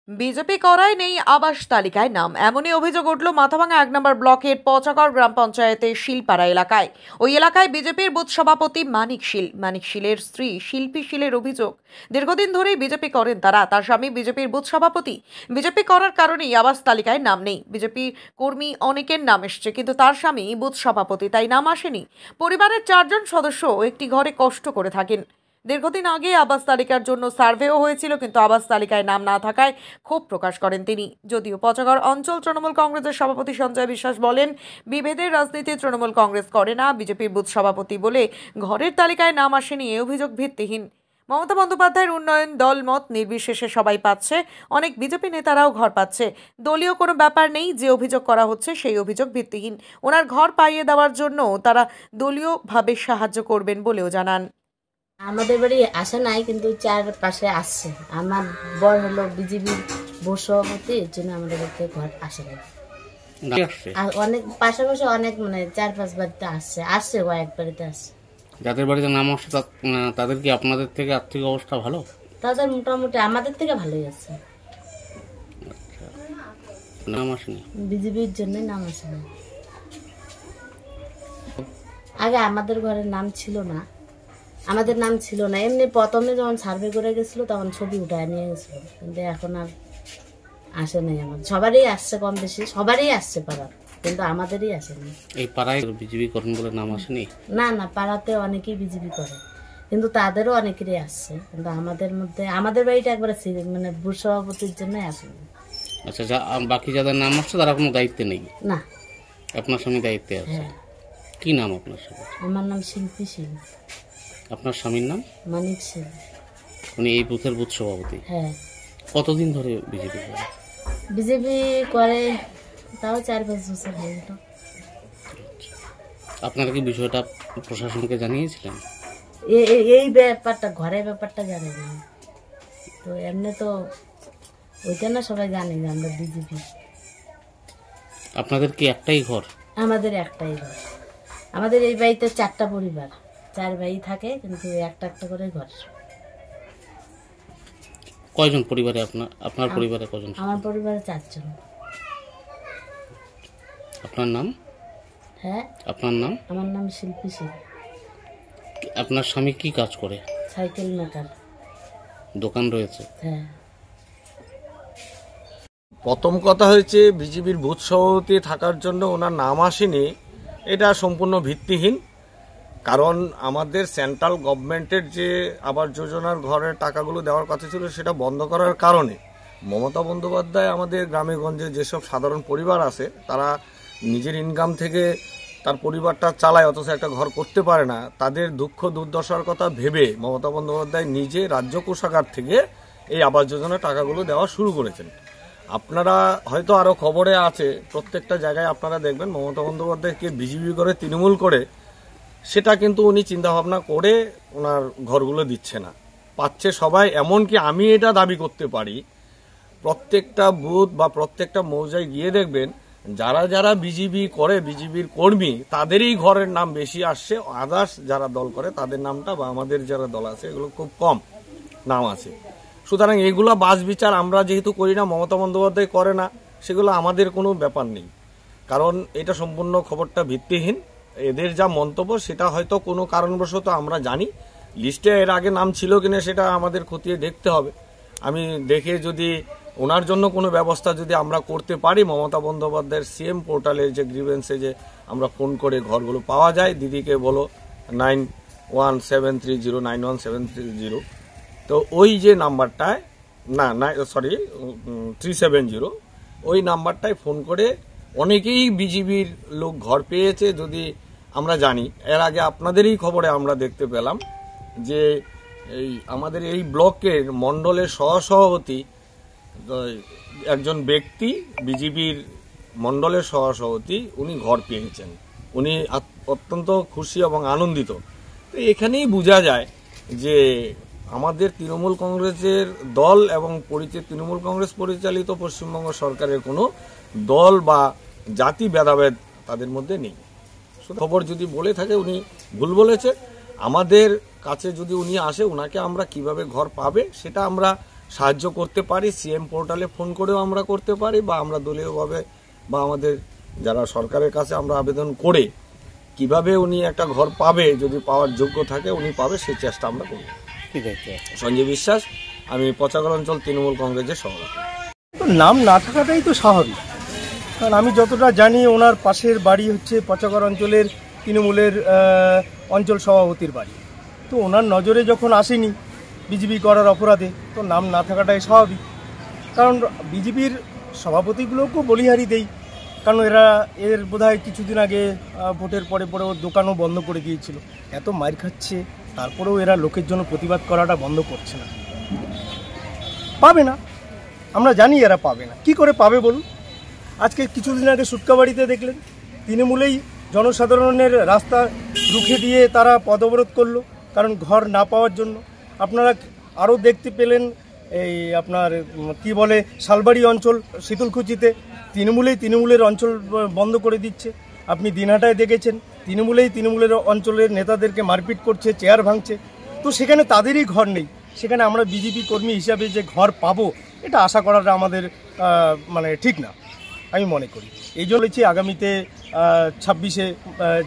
BJP করায় নেই আবাস তালিকায় নাম, এমনই অভিযোগ উঠল মাথাভাঙা 1 নম্বর ব্লকের পচাগড় গ্রাম পঞ্চায়েতের শিলপাড়া এলাকায়। ওই এলাকায় বিজেপির বুথ সভাপতি মানিক শীলের স্ত্রী শিল্পী শীলের অভিযোগ, দীর্ঘদিন ধরেই বিজেপি করেন তার স্বামী বিজেপির বুথ সভাপতি। বিজেপি করার কারণেই আবাস তালিকায় নাম নেই। বিজেপি কর্মী অনেকের নাম এসছে, কিন্তু তার স্বামী বুথ সভাপতি, তাই নাম আসেনি। পরিবারের 4 জন সদস্য একটি ঘরে কষ্ট করে থাকেন। দীর্ঘদিন আগে আবাস তালিকার জন্য সার্ভেও হয়েছিল, কিন্তু আবাস তালিকায় নাম না থাকায় ক্ষোভ প্রকাশ করেন তিনি। যদিও পচাগড় অঞ্চল তৃণমূল কংগ্রেসের সভাপতি সঞ্জয় বিশ্বাস বলেন, বিভেদের রাজনীতি তৃণমূল কংগ্রেস করে না। বিজেপির বুথ সভাপতি বলে ঘরের তালিকায় নাম আসেনি, এ অভিযোগ ভিত্তিহীন। মমতা বন্দ্যোপাধ্যায়ের উন্নয়ন দল মত নির্বিশেষে সবাই পাচ্ছে, অনেক বিজেপি নেতারাও ঘর পাচ্ছে। দলীয় কোনো ব্যাপার নেই, যে অভিযোগ করা হচ্ছে সেই অভিযোগ ভিত্তিহীন। ওনার ঘর পাইয়ে দেওয়ার জন্য তারা দলীয়ভাবে সাহায্য করবেন বলেও জানান। আমাদের বাড়ি আসে নাই, কিন্তু চারপাশে আসছে। আমার বড় হলো বিজেপির বুথ সভাপতি, এর জন্য আমাদের বাড়িতে ঘর আসে নাই। আর অনেক পাশাপাশি অনেক মানে 4-5 বাড়িতে আসছে কয়েক বাড়িতে আসছে। যাদের বাড়িতে নাম আসছে তাদের কি আপনাদের থেকে আর্থিক অবস্থা ভালো? তাদের মোটামুটি আমাদের থেকে ভালোই আছে। নাম আসেনি বিজেপির জন্যই নাম আসে না। আগে আমাদের ঘরের নাম ছিল না, আমাদের নাম ছিল না। এমনি প্রথমে যখন সার্ভে করে গেছিল তখন ছবি উঠায় নিয়ে গেছিল, কিন্তু এখন আর আসে নাই। আমার সবারই আসছে, কম বেশি সবারই আসছে পাড়ার, কিন্তু আমাদেরই আসেনি। এই পাড়ায় বিজেপি করেন বলে নাম আসেনি? না না, পাড়াতে অনেকেই বিজেপি করে, কিন্তু তাদেরও অনেকেরই আসছে, কিন্তু আমাদের মধ্যে আমাদের বাড়িটা একবারে মানে বুথ সভাপতির জন্য আসেনি। আচ্ছা, বাকি যাদের নাম আসছে তারা কোনো দায়িত্বে নেই? না, আপনার স্বামী দায়িত্বে আছে? হ্যাঁ। কি নাম আপনার স্বামী? আমার নাম শিল্পী সিং। আপনার স্বামীর নাম? মানিক সিং। উনি এই বুথের বুথ সভাপতি? হ্যাঁ। কতদিন ধরে বিজেপি করে? বিজেপি করে তাও 4-5 বছর হয়ে গেল। আপনারা কি বিষয়টা প্রশাসনকে জানিয়েছিলেন? এই ব্যাপারটা, ঘরের ব্যাপারটা জানি না তো। এমনি তো ওইটা না সবাই জানে যে আমরা বিজেপি। আপনাদের কি একটাই ঘর? আমাদের একটাই ঘর। আমাদের এই বাড়িতে 4টা পরিবার, 4 ভাই থাকে, কিন্তু একটা একটা করে ঘর। কয়জন পরিবারে? আপনার পরিবারে কয়জন? আমার পরিবারে 4 জন। আপনার নাম? হ্যাঁ। আপনার নাম? আমার নাম শিল্পী সিং। আপনার স্বামী কি কাজ করে? Cycle maker. দোকান রয়েছে? হ্যাঁ। প্রথম কথা হয়েছে, বিজেপির বুথ সভাপতি থাকার জন্য ওনার নাম আসেনি, এটা সম্পূর্ণ ভিত্তিহীন। কারণ আমাদের সেন্ট্রাল গভর্নমেন্টের যে আবাস যোজনার ঘরের টাকাগুলো দেওয়ার কথা ছিল, সেটা বন্ধ করার কারণে মমতা বন্দ্যোপাধ্যায় আমাদের গ্রামে গঞ্জে যেসব সাধারণ পরিবার আছে, তারা নিজের ইনকাম থেকে তার পরিবারটা চালায়, অথচ একটা ঘর করতে পারে না, তাদের দুঃখ দুর্দশার কথা ভেবে মমতা বন্দ্যোপাধ্যায় নিজে রাজ্য কোষাগার থেকে এই আবাস যোজনার টাকাগুলো দেওয়া শুরু করেছেন। আপনারা হয়তো আরও খবরে আছে, প্রত্যেকটা জায়গায় আপনারা দেখবেন মমতা বন্দ্যোপাধ্যায়কে বিজেপি করে তৃণমূল করে, সেটা কিন্তু উনি চিন্তাভাবনা করে ওনার ঘরগুলো দিচ্ছে না, পাচ্ছে সবাই। এমনকি আমি এটা দাবি করতে পারি, প্রত্যেকটা বুথ বা প্রত্যেকটা মৌজায় গিয়ে দেখবেন যারা যারা বিজেপি করে, বিজেপির কর্মী, তাদেরই ঘরের নাম বেশি আসছে। আদার্স যারা দল করে তাদের নামটা বা আমাদের যারা দল আছে এগুলো খুব কম নাম আছে। সুতরাং এগুলো বাছ বিচার আমরা যেহেতু করি না, মমতা বন্দ্যোপাধ্যায় করে না, সেগুলো আমাদের কোনো ব্যাপার নেই। কারণ এটা সম্পূর্ণ খবরটা ভিত্তিহীন। এদের যা মন্তব্য সেটা হয়তো কোনো কারণবশত আমরা জানি, লিস্টে এর আগে নাম ছিল কিনা সেটা আমাদের খতিয়ে দেখতে হবে। আমি দেখে যদি ওনার জন্য কোনো ব্যবস্থা যদি আমরা করতে পারি, মমতা বন্দ্যোপাধ্যায়ের সিএম পোর্টালের যে গ্রিভেন্সে যে আমরা ফোন করে ঘরগুলো পাওয়া যায়, দিদিকে বলো 9173091730, তো ওই যে নাম্বারটায় 370, ওই নাম্বারটায় ফোন করে অনেকেই বিজিবির লোক ঘর পেয়েছে। যদি আমরা জানি, এর আগে আপনাদেরই খবরে আমরা দেখতে পেলাম যে এই আমাদের এই ব্লকের মণ্ডলের সহসভাপতি একজন ব্যক্তি, বিজিবির মণ্ডলের সহসভাপতি, উনি ঘর পেয়েছেন। উনি অত্যন্ত খুশি এবং আনন্দিত। তো এখানেই বোঝা যায় যে আমাদের তৃণমূল কংগ্রেসের দল এবং তৃণমূল কংগ্রেস পরিচালিত পশ্চিমবঙ্গ সরকারের কোনো দল বা জাতি ভেদাভেদ তাদের মধ্যে নেই। খবর যদি বলে থাকে উনি ভুল বলেছে। আমাদের কাছে যদি উনি আসে, ওনাকে আমরা কিভাবে ঘর পাবে সেটা আমরা সাহায্য করতে পারি সিএম পোর্টালে ফোন করেও আমরা করতে পারি, বা আমরা দলীয়ভাবে বা আমাদের যারা সরকারের কাছে আমরা আবেদন করে কিভাবে উনি একটা ঘর পাবে, যদি পাওয়ার যোগ্য থাকে উনি পাবে, সেই চেষ্টা আমরা করব। কি দায়িত্ব আছে? সঞ্জয় বিশ্বাস, আমি পচাগড় অঞ্চল তৃণমূল কংগ্রেসের সভাপতি। নাম না থাকাটাই তো স্বাভাবিক, কারণ আমি যতটা জানি ওনার পাশের বাড়ি হচ্ছে পচাগড় অঞ্চলের তৃণমূলের অঞ্চল সভাপতির বাড়ি। তো ওনার নজরে যখন আসেনি বিজেপি করার অপরাধে, তো নাম না থাকাটাই স্বাভাবিক। কারণ বিজেপির সভাপতিগুলোকেও বলিহারি দেই, কারণ এর বোধহয় কিছুদিন আগে ভোটের পরে ওর দোকানও বন্ধ করে দিয়েছিল। এত মার খাচ্ছে, তারপরেও এরা লোকের জন্য প্রতিবাদ করাটা বন্ধ করছে না। পাবে না, আমরা জানি এরা পাবে না। কি করে পাবে বলুন? আজকে কিছুদিন আগে সুটকাবাড়িতে দেখলেন তৃণমূলেই জনসাধারণের রাস্তা রুখে দিয়ে তারা পথ অবরোধ করলো, কারণ ঘর না পাওয়ার জন্য। আপনারা আরও দেখতে পেলেন এই আপনার কি বলে শালবাড়ি অঞ্চল শীতলকুচিতে তৃণমূলের অঞ্চল বন্ধ করে দিচ্ছে। আপনি দিনহাটায় দেখেছেন তৃণমূলের অঞ্চলের নেতাদেরকে মারপিট করছে, চেয়ার ভাঙছে। তো সেখানে তাদেরই ঘর নেই, সেখানে আমরা বিজেপি কর্মী হিসাবে যে ঘর পাবো এটা আশা করাটা আমাদের মানে ঠিক না, আমি মনে করি। এই জন্য বলেছি আগামীতে 26-এ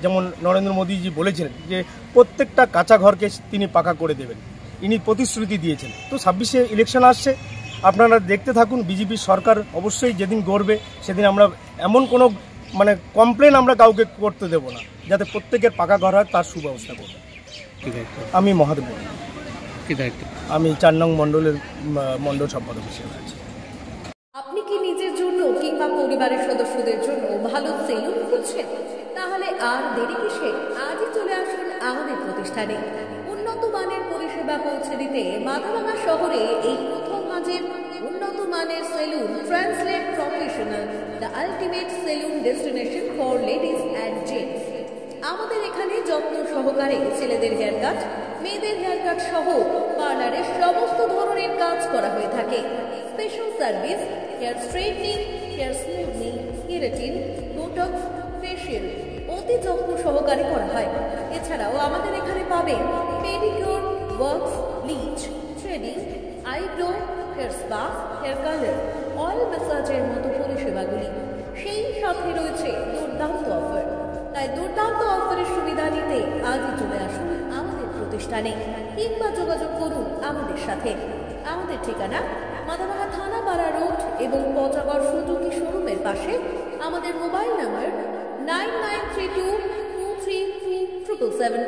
যেমন নরেন্দ্র মোদীজি বলেছিলেন যে প্রত্যেকটা কাঁচা ঘরকে তিনি পাকা করে দেবেন, ইনি প্রতিশ্রুতি দিয়েছেন। তো 26-এ ইলেকশন আসছে, আপনারা দেখতে থাকুন। বিজেপি সরকার অবশ্যই যেদিন গড়বে সেদিন আমরা এমন কোনো মানে কমপ্লেন আমরা কাউকে করতে দেব না, যাতে প্রত্যেকের পাকা ঘর হয় তার সুব্যবস্থা করবে। কি দায়িত্ব? আমি মহাদেব, কি দায়িত্ব? আমি 4 নং মণ্ডলের মণ্ডল সম্পাদক হিসেবে আছি। আপনি কি নিজের জন্য কিংবা পরিবারের সদস্যদের জন্য ভালো সেলুন খুঁজছেন? তাহলে আর দেরি কিসে? আজই চলে আসুন আমাদের প্রতিষ্ঠানে। উন্নত মানের পরিষেবা পৌঁছে দিতে মাথাভাঙা শহরে এই প্রথম মাঝের উন্নত মানের salon translate professional, the ultimate salon destination for ladies and gents. আমাদের এখানে যত্ন সহকারে ছেলেদের হেয়ার কাট, মেয়েদের হেয়ার কাট সহ পার্লারের সমস্ত ধরনের কাজ করা হয়ে থাকে। Special service, hair straightening, hair smoothing, keratin, botox, facial অতি যত্ন সহকারে করা হয়। এছাড়াও আমাদের এখানে পাবেন pedicure, wax, bleach, threading, eyebrow, hair spa, hair colour, oil ম্যাসাজের মতো পরিষেবাগুলি। সেই সাথে রয়েছে দুর্দান্ত অফার। তাই দুর্দান্ত অফারের সুবিধা নিতে আজই চলে আসুন আমাদের প্রতিষ্ঠানে কিংবা যোগাযোগ করুন আমাদের সাথে। আমাদের ঠিকানা মাথাভাঙা থানাপাড়া রোড এবং পচাগড় সুজুকি শোরুমের পাশে। আমাদের মোবাইল নাম্বার 9932233777।